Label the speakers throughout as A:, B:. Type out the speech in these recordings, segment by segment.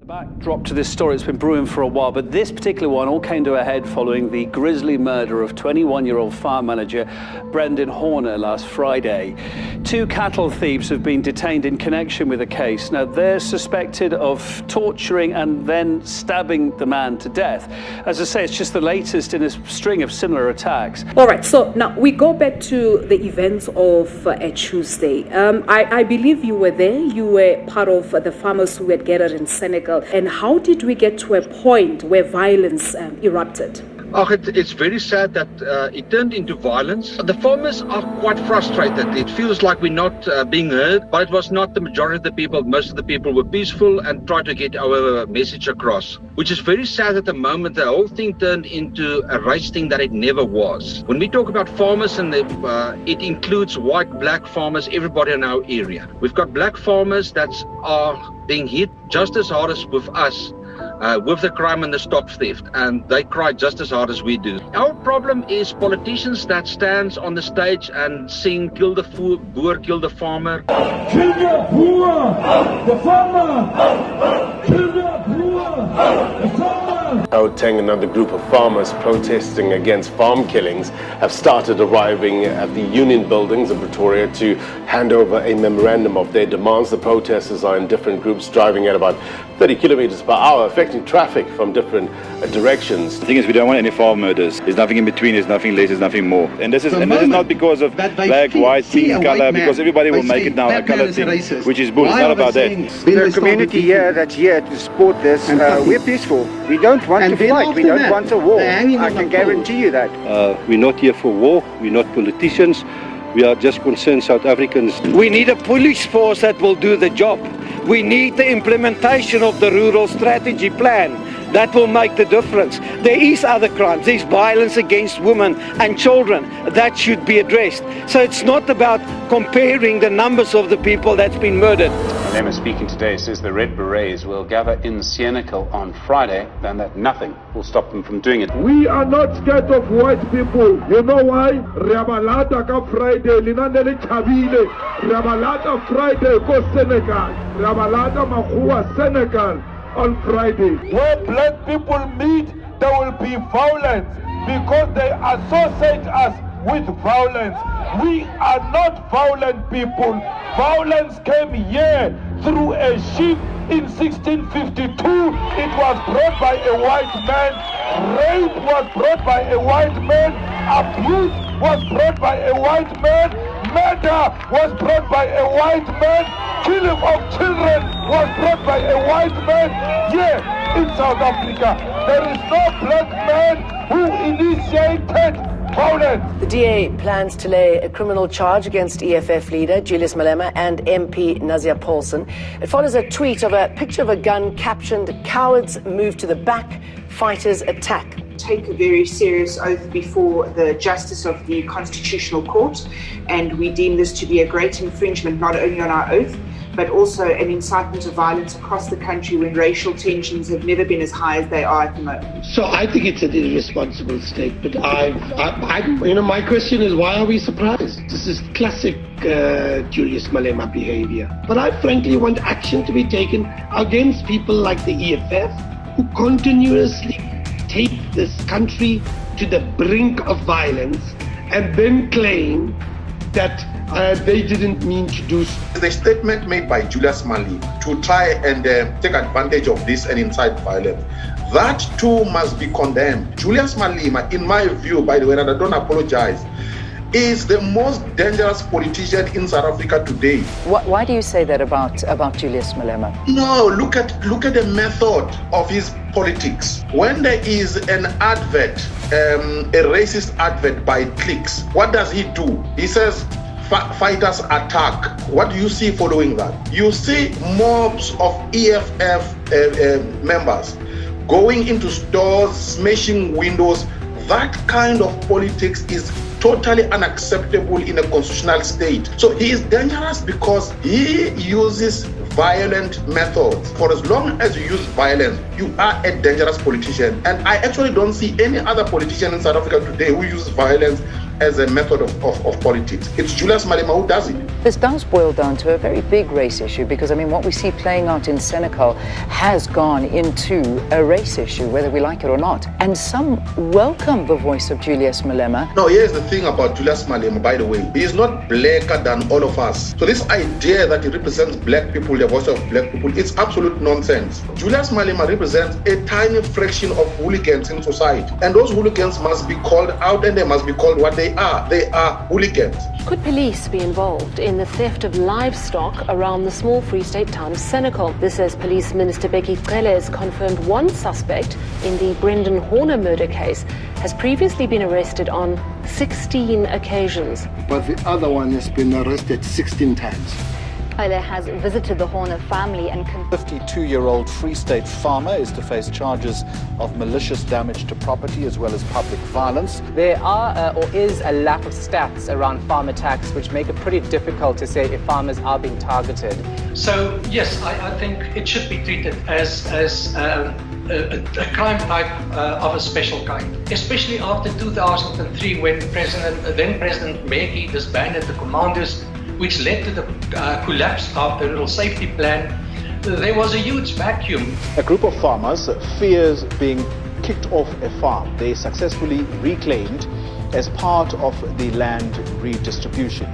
A: The backdrop to this story, it's been brewing for a while, but this particular one all came to a head following the grisly murder of 21-year-old farm manager Brendin last Friday. Two cattle thieves have been detained in connection with the case. Now, they're suspected of torturing and then stabbing the man to death. As I say, it's just the latest in a string of similar attacks.
B: All right, so now we go back to the events of Tuesday. I believe you were there. You were part of the farmers who had gathered in Senekal. And how did we get to a point where violence erupted?
C: It's very sad that it turned into violence. The farmers are quite frustrated. It feels like we're not being heard, but it was not the majority of the people. Most of the people were peaceful and tried to get our message across, which is very sad at the moment. The whole thing turned into a race thing that it never was. When we talk about farmers, and it includes white, black farmers, everybody in our area. We've got black farmers that are being hit just as hard as with us. With the crime and the stock theft, and they cry just as hard as we do. Our problem is politicians that stands on the stage and sing "Kill the boer, kill the farmer."
D: Kill the boer, the farmer. Kill the boer, the farmer.
E: Gauteng, another group of farmers protesting against farm killings, have started arriving at the union buildings of Pretoria to hand over a memorandum of their demands. The protesters are in different groups, driving at about 30 kilometers per hour, affecting traffic from different directions.
F: The thing is, we don't want any farm murders. There's nothing in between, there's nothing less, there's nothing more. And this is not because of black, white, pink color, because everybody will make it now a color thing, which is bull. It's not about that.
G: The community here that's here to support this, we're peaceful. We don't want to fight, we don't want a war. I can guarantee you that.
H: We're not here for war, we're not politicians. We are just concerned South Africans.
I: We need a police force that will do the job. We need the implementation of the rural strategy plan. That will make the difference. There is other crimes. There's violence against women and children. That should be addressed. So it's not about comparing the numbers of the people that's been murdered.
J: Malema speaking today says the Red Berets will gather in Senekal on Friday, and that nothing will stop them from doing it.
D: We are not scared of white people. You know why? Rabalata ka Friday, linandele chabile. Rabalata Friday ko Senekal. Rabalata Mahua Senekal on Friday. Where black people meet, there will be violence because they associate us with violence. We are not violent people. Violence came here through a ship in 1652. It was brought by a white man. Rape was brought by a white man. Abuse was brought by a white man. Murder was brought by a white man. Killing of children was brought by a white man. Here in South Africa, there is no black man who initiated violence.
K: The DA plans to lay a criminal charge against EFF leader Julius Malema and MP Nazir Paulson. It follows a tweet of a picture of a gun captioned "Cowards move to the back, fighters attack."
L: Take a very serious oath before the Justice of the Constitutional Court, and we deem this to be a great infringement not only on our oath, but also an incitement of violence across the country when racial tensions have never been as high as they are at the moment.
M: So I think it's an irresponsible statement. My question is, why are we surprised? This is classic Julius Malema behavior. But I frankly want action to be taken against people like the EFF, who continuously take this country to the brink of violence and then claim that they didn't mean to do so.
N: The statement made by Julius Malema to try and take advantage of this and incite violence, that too must be condemned. Julius Malema, in my view, by the way, and I don't apologize, is the most dangerous politician in South Africa today.
K: Why do you say that about Julius Malema?
N: No, look at the method of his politics. When there is an advert, a racist advert by clicks, what does he do? He says, fighters attack. What do you see following that? You see mobs of EFF members going into stores, smashing windows. That kind of politics is totally unacceptable in a constitutional state. So he is dangerous because he uses violent methods. For as long as you use violence, you are a dangerous politician. And I actually don't see any other politician in South Africa today who uses violence as a method of politics. It's Julius Malema who does it.
O: This does boil down to a very big race issue because, I mean, what we see playing out in Senekal has gone into a race issue, whether we like it or not. And some welcome the voice of Julius Malema.
N: No, here's the thing about Julius Malema, by the way. He is not blacker than all of us. So this idea that he represents black people, the voice of black people, it's absolute nonsense. Julius Malema represents a tiny fraction of hooligans in society. And those hooligans must be called out, and they must be called what they are. They are hooligans.
P: Could police be involved in the theft of livestock around the small Free State town of Senekal? This as Police Minister Becky Celes confirmed one suspect in the Brendin murder case has previously been arrested on 16 occasions.
Q: But the other one has been arrested 16 times.
R: Celes has visited the Horner family and
S: 52-year-old Free State farmer is to face charges of malicious damage to property as well as public violence.
T: There are or is a lack of stats around farm attacks which make it pretty difficult to say if farmers are being targeted.
U: So yes, I think it should be treated as a crime type of a special kind, especially after 2003 when then President Mbeki disbanded the commandos, which led to the collapse of the rural safety plan. There was a huge vacuum.
S: A group of farmers fears being kicked off a farm they successfully reclaimed as part of the land redistribution.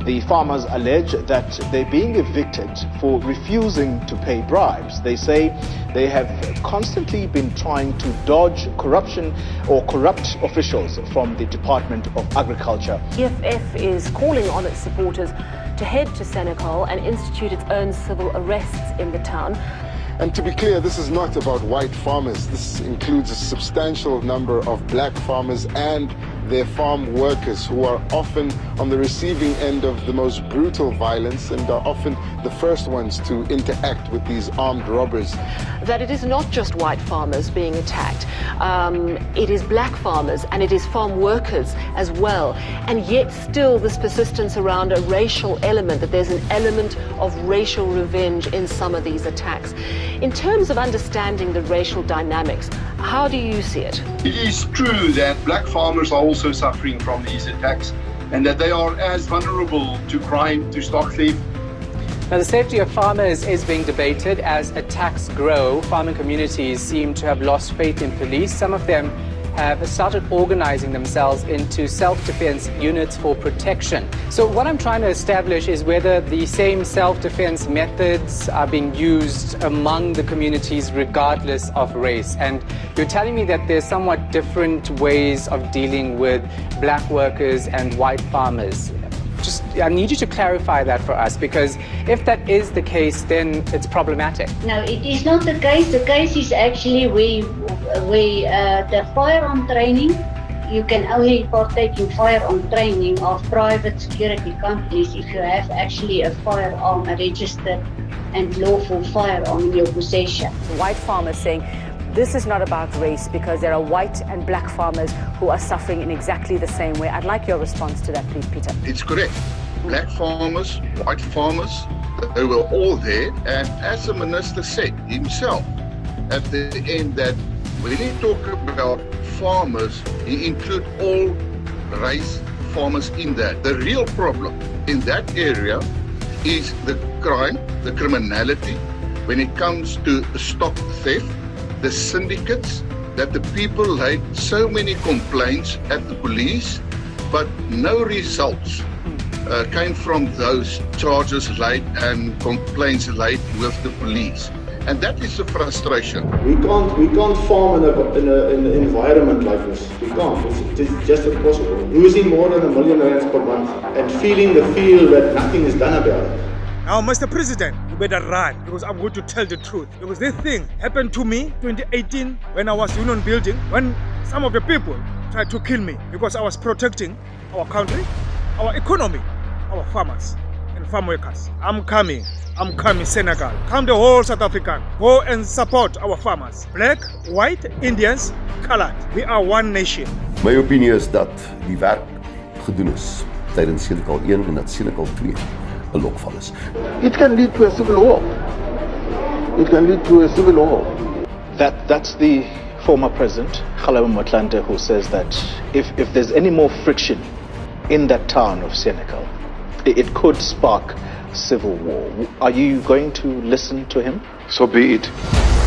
S: The farmers allege that they're being evicted for refusing to pay bribes. They say they have constantly been trying to dodge corruption or corrupt officials from the Department of Agriculture.
P: EFF is calling on its supporters to head to Senekal and institute its own civil arrests in the town.
Q: And to be clear, this is not about white farmers. This includes a substantial number of black farmers and their farm workers who are often on the receiving end of the most brutal violence and are often the first ones to interact with these armed robbers.
P: That it is not just white farmers being attacked, it is black farmers and it is farm workers as well. And yet still this persistence around a racial element, that there's an element of racial revenge in some of these attacks. In terms of understanding the racial dynamics, how do you see it?
V: It is true that black farmers are also suffering from these attacks and that they are as vulnerable to crime, to stock theft.
T: Now, the safety of farmers is being debated as attacks grow. Farming communities seem to have lost faith in police. Some of them have started organizing themselves into self-defense units for protection. So what I'm trying to establish is whether the same self-defense methods are being used among the communities regardless of race. And you're telling me that there's somewhat different ways of dealing with black workers and white farmers. I need you to clarify that for us, because if that is the case, then it's problematic.
W: No, it is not the case. The case is actually the firearm training, you can only partake in firearm training of private security companies if you have actually a firearm, a registered and lawful firearm in your possession.
R: White farmers saying this is not about race because there are white and black farmers who are suffering in exactly the same way. I'd like your response to that, please, Peter.
V: It's correct. Black farmers, white farmers, they were all there. And as the minister said himself at the end, that when he talk about farmers, he include all race farmers in that. The real problem in that area is the crime, the criminality, when it comes to stock theft, the syndicates, that the people laid so many complaints at the police, but no results came from those charges laid and complaints laid with the police. And that is the frustration.
X: We can't farm in an environment like this. We can't. It's just impossible. Losing more than R1 million per month and feeling the feel that nothing is done about it.
Y: Now, Mr. President, you better run, because I'm going to tell the truth. Because this thing happened to me 2018 when I was union building, when some of the people tried to kill me because I was protecting our country, our economy, our farmers and farm workers. I'm coming, Senekal. Come the whole South African. Go and support our farmers. Black, white, Indians, colored. We are one nation.
Z: My opinie is dat die werk gedoen is tydens Senekal 1 en dat Senekal 2 'n lokval is.
Q: It can lead to a civil war. It can lead to a civil war.
S: That's the former president, Malema, who says that if there's any more friction in that town of Senekal, it could spark civil war. Are you going to listen to him?
Q: So be it.